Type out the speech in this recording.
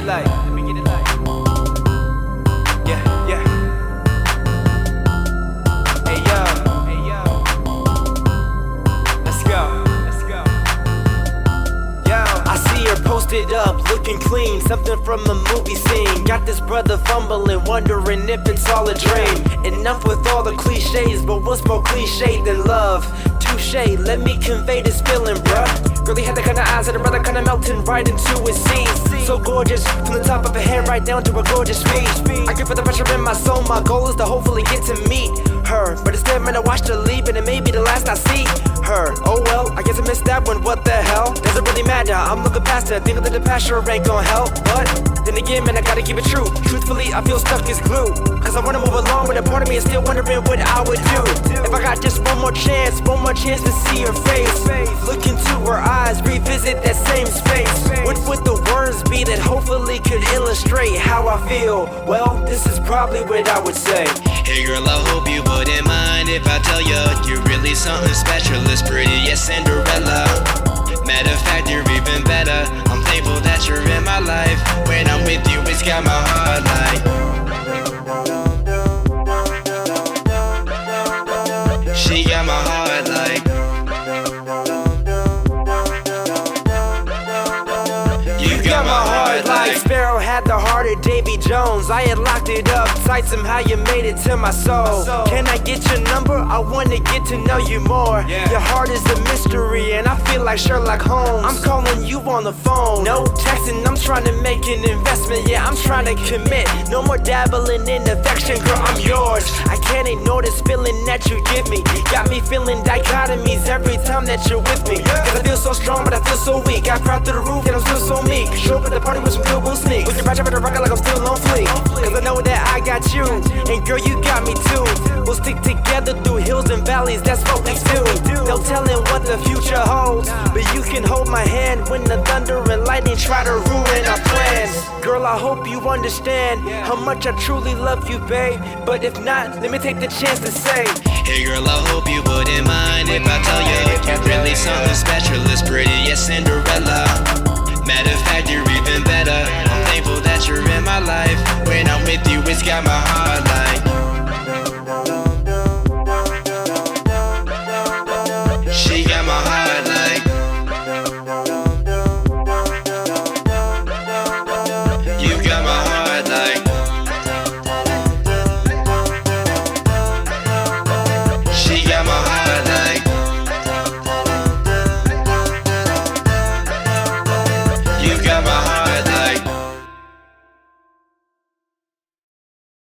it light. Let me get it light. Yeah, yeah. Hey yo, hey yo. Let's go, let's go. Yo, I see her posted up, looking clean, something from a movie scene. Got this brother fumbling, wondering if it's all a dream. Enough with all the cliches, but what's more cliche than love? Touche, let me convey this feeling, bruh. Girlie had the kind of eyes that a brother kinda melting right into his seas. So gorgeous, from the top of her head right down to her gorgeous feet. I can feel the pressure in my soul, my goal is to hopefully get to meet her. But instead, man, I watched her leave, and it may be the last I see her. Oh well, I guess I missed that one, what the hell? Doesn't really matter, I'm looking past her, thinking that the past sure ain't gon' help. But then again, man, I gotta keep it true. Truthfully, I feel stuck as glue, cause I wanna move along, but a part of me is still wondering what I would do if I got just one more chance to see her face. Look into her eyes, revisit that same space. What would the words be that hopefully could illustrate how I feel? Well, this is probably what I would say. Hey girl, I hope you wouldn't mind if I tell you you're really something special, as pretty as Cinderella. Matter of fact, you're even better. I'm thankful that you're in my life. When I'm with you, it's got my heart like. She got my heart like. You got my heart like. Sparrow had the heart of Davy Jones. I had locked it up tight, somehow you made it to my soul. Can I get your number? I wanna get to know you more. Your heart is a mystery and I feel like Sherlock Holmes. I'm calling you on the phone, no texting, I'm trying to make an investment. Yeah, I'm trying to commit, no more dabbling in affection. Girl, I'm yours, I can't ignore this feeling that you give me. Got me feeling dichotomies every time that you're with me. Cause I feel so strong but I feel so weak. I cried through the roof and I'm still so meek. Show up at the party with some good sneak. We can patch up at the rocket like I'm still on fleek. Cause I know that I got you, and girl you got me too. We'll stick together through hills and valleys, that's what we do. No telling what the future holds, but you can hold my hand when the thunder and lightning try to ruin our plans. Girl, I hope you understand how much I truly love you, babe. But if not, let me take the chance to say, hey girl, I hope you wouldn't mind if I tell you you're really something special, as pretty as Cinderella. Matter of fact, you're even better. I'm thankful that you're in my life. When I'm with you, it's got my